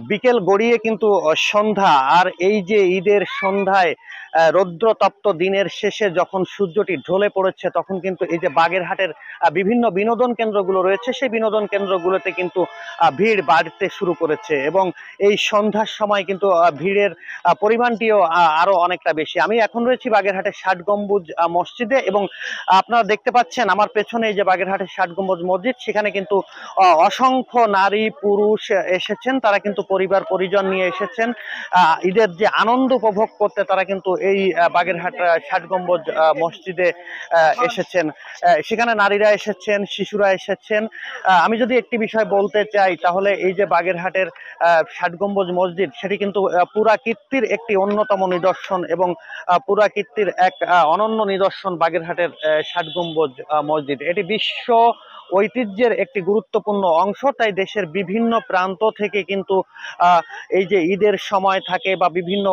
বিকেল গড়িয়ে কিন্তু সন্ধ্যা, আর এই যে ঈদের সন্ধ্যায় রৌদ্রতপ্ত দিনের শেষে যখন সূর্যটি ঢলে পড়েছে, তখন কিন্তু এই যে বাগেরহাটের বিভিন্ন বিনোদন কেন্দ্রগুলো রয়েছে, সেই বিনোদন কেন্দ্রগুলোতে কিন্তু ভিড় বাড়তে শুরু করেছে। এবং এই সন্ধ্যার সময় কিন্তু ভিড়ের পরিমাণটিও আরো অনেকটা বেশি। আমি এখন রয়েছি বাগেরহাটের ষাট গম্বুজ মসজিদে, এবং আপনারা দেখতে পাচ্ছেন আমার পেছনে এই যে বাগেরহাটের ষাট গম্বুজ মসজিদ, সেখানে কিন্তু অসংখ্য নারী পুরুষ এসেছেন। তারা কিন্তু পরিবার পরিজন নিয়ে এসেছেন ঈদের যে আনন্দ উপভোগ করতে। তারা কিন্তু এই বাগেরহাট ষাট গম্বুজ মসজিদে এসেছেন। সেখানে নারীরা এসেছেন, শিশুরা এসেছেন। আমি যদি একটি বিষয় বলতে চাই, তাহলে এই যে বাগেরহাটের ষাট গম্বুজ মসজিদ, সেটি কিন্তু পুরাকীর্তির একটি অন্যতম নিদর্শন, এবং পুরাকীর্তির এক অনন্য নিদর্শন বাগেরহাটের ষাট গম্বুজ মসজিদ। এটি বিশ্ব ঐতিহ্যের একটি গুরুত্বপূর্ণ অংশ। তাই দেশের বিভিন্ন প্রান্ত থেকে কিন্তু এই যে ঈদের সময় থাকে বা বিভিন্ন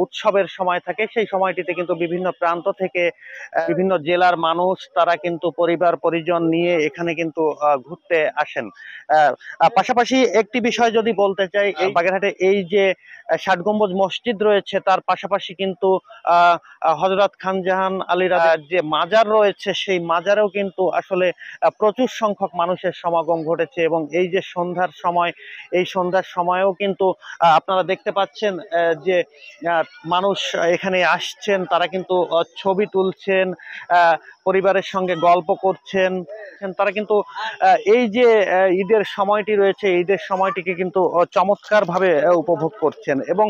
উৎসবের সময় থাকে, সেই সময়টিতে কিন্তু বিভিন্ন প্রান্ত থেকে বিভিন্ন জেলার মানুষ তারা কিন্তু পরিবার পরিজন নিয়ে এখানে কিন্তু ঘুরতে আসেন। পাশাপাশি একটি বিষয় যদি বলতে চাই, এই বাগেরহাটে এই যে ষাট গম্বুজ মসজিদ রয়েছে, তার পাশাপাশি কিন্তু হযরত খানজাহান আলী রাজার যে মাজার রয়েছে, সেই মাজারেও কিন্তু আসলে প্রচুর সংখ্যক মানুষের সমাগম ঘটেছে। এবং এই যে সন্ধ্যার সময়, এই সন্ধ্যার সময়ও কিন্তু আপনারা দেখতে পাচ্ছেন যে মানুষ এখানে আসছেন, তারা কিন্তু ছবি তুলছেন, পরিবারের সঙ্গে গল্প করছেন। তারা কিন্তু এই যে ঈদের সময়টি রয়েছে, ঈদের সময়টিকে কিন্তু চমৎকার ভাবে উপভোগ করছেন। এবং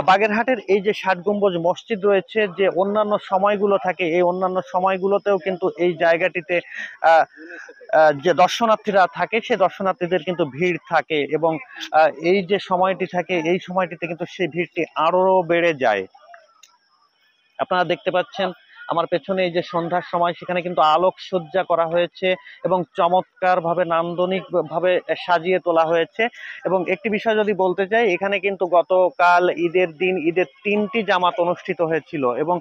বাগেরহাটের এই যে ষাট গম্বুজ মসজিদ রয়েছে, যে অন্যান্য সময়গুলো থাকে, এই অন্যান্য সময়গুলোতেও কিন্তু এই জায়গাটিতে যে দর্শনার্থীরা থাকে, সেই দর্শনার্থীদের কিন্তু ভিড় থাকে। এবং এই যে সময়টি থাকে, এই সময়টিতে কিন্তু সেই ভিড়টি আরো বেড়ে যায়। আপনারা দেখতে পাচ্ছেন আমার পেছনে এই যে সন্ধ্যার সময়, সেখানে কিন্তু আলোকসজ্জা করা হয়েছে এবং চমৎকার ভাবে নান্দনিক ভাবে সাজিয়ে তোলা হয়েছে। এবং একটি বিষয় যদি বলতে চাই, এখানে কিন্তু গতকাল ঈদের দিন ঈদের 3টি জামাত অনুষ্ঠিত হয়েছিল, এবং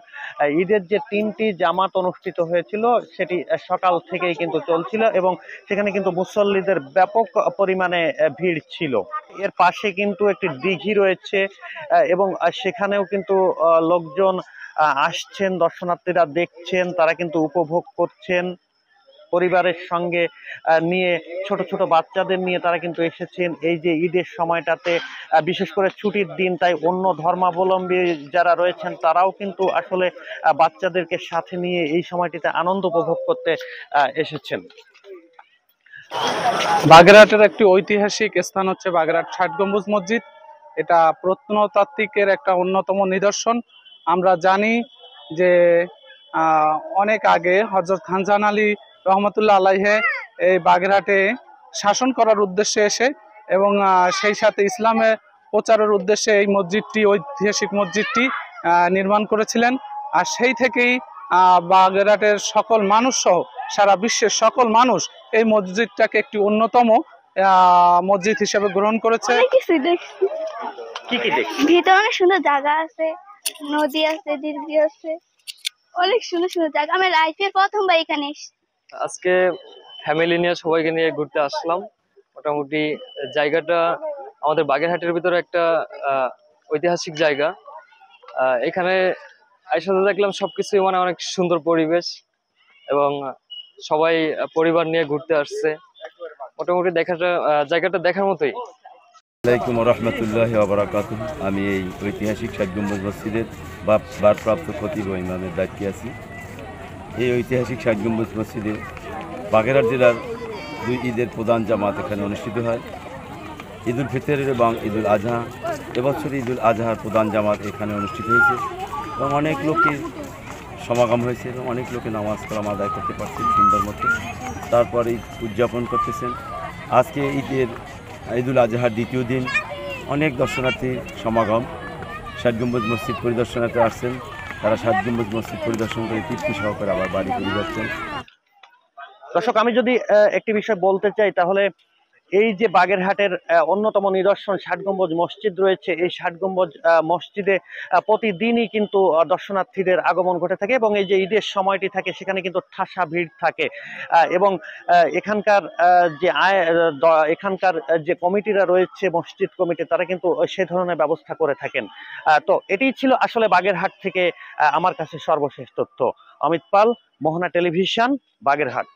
ঈদের যে 3টি জামাত অনুষ্ঠিত হয়েছিল সেটি সকাল থেকেই কিন্তু চলছিল, এবং সেখানে কিন্তু মুসল্লিদের ব্যাপক পরিমাণে ভিড় ছিল। এর পাশে কিন্তু একটি দিঘি রয়েছে, এবং সেখানেও কিন্তু লোকজন আসছেন, দর্শনার্থীরা দেখছেন, তারা কিন্তু উপভোগ করছেন পরিবারের সঙ্গে নিয়ে। ছোট ছোট বাচ্চাদের নিয়ে তারা কিন্তু এসেছেন এই যে ঈদের সময়টাতে, বিশেষ করে ছুটির দিন। তাই অন্য ধর্মাবলম্বী যারা রয়েছেন, তারাও কিন্তু আসলে বাচ্চাদেরকে সাথে নিয়ে এই সময়টিতে আনন্দ উপভোগ করতে এসেছেন। বাগেরহাটের একটি ঐতিহাসিক স্থান হচ্ছে বাগেরহাট ষাট গম্বুজ মসজিদ। এটা প্রত্নতাত্ত্বিকের একটা অন্যতম নিদর্শন। আমরা জানি যে অনেক আগে হযরত খানজাহান আলী রহমতুল্লাহ আলাইহে এই বাগেরহাটে শাসন করার উদ্দেশ্যে এসে, এবং সেই সাথে ইসলামের প্রচারের উদ্দেশ্যে এই মসজিদটি, ঐতিহাসিক মসজিদটি নির্মাণ করেছিলেন। আর সেই থেকেই বাগেরহাটের সকল মানুষ সহ সারা বিশ্বের সকল মানুষ এই মসজিদটাকে একটি অন্যতম মসজিদ হিসেবে গ্রহণ করেছে। ভিতরে অনেক সুন্দর জায়গা আছে, নদী আছে, দিঘি আছে, অনেক সুন্দর সুন্দর জায়গা। আমি লাইফে প্রথমবার এখানে এসেছি। আজকে ফ্যামিলি নিয়ে সবাইকে নিয়ে ঘুরতে আসলাম। মোটামুটি জায়গাটা আমাদের বাগেরহাটের ভিতরে একটা ঐতিহাসিক জায়গা। এখানে আইসাতে দেখলাম সবকিছুই মানে অনেক সুন্দর পরিবেশ, এবং সবাই পরিবার নিয়ে ঘুরতে আসছে। মোটামুটি জায়গাটা দেখার মতোই। আসসালামু আলাইকুম রহমতুল্লাহি ওয়া বারাকাতুহু। আমি এই ঐতিহাসিক ষাট গম্বুজ মসজিদের ভারপ্রাপ্ত খতিব ও ইমামের দায়িত্বে আছি। এই ঐতিহাসিক ষাট গম্বুজ মসজিদে বাগেরহাট জেলার 2 ঈদের প্রধান জামাত এখানে অনুষ্ঠিত হয়, ঈদ উল ফিতর এবং ঈদ উল আজহা। এবছর ঈদ উল আজহার প্রধান জামাত এখানে অনুষ্ঠিত হয়েছে, এবং অনেক লোকের সমাগম হয়েছে, এবং অনেক লোকে নামাজ কালাম আদায় করতে পারছেন সুন্দর মতো। তারপর ঈদ উদযাপন করতেছেন। আজকে ঈদ উল আজহার দ্বিতীয় দিন অনেক দর্শনার্থীর সমাগম। ষাট গম্বুজ মসজিদ পরিদর্শনাতে আসছেন, তারা ষাট গম্বুজ মসজিদ পরিদর্শন করে তৃপ্তি সহকারে আবার বাড়ি ফিরে যাচ্ছেন। দর্শক, আমি যদি একটি বিষয় বলতে চাই, তাহলে এই যে বাগেরহাটের অন্যতম নিদর্শন ৬০ গম্বুজ মসজিদ রয়েছে, এই ৬০ গম্বুজ মসজিদে প্রতিদিনই কিন্তু দর্শনার্থীদের আগমন ঘটে থাকে এবং এই যে ঈদের সময়টি থাকে সেখানে কিন্তু ঠাসা ভিড় থাকে এবং এখানকার এখানকার যে কমিটিরা রয়েছে, মসজিদ কমিটি, তারা কিন্তু সে ধরনের ব্যবস্থা করে থাকেন। তো এটাই ছিল আসলে বাগেরহাট থেকে আমার কাছে সর্বশেষ তথ্য। অমিত পাল, মোহনা টেলিভিশন, বাগেরহাট।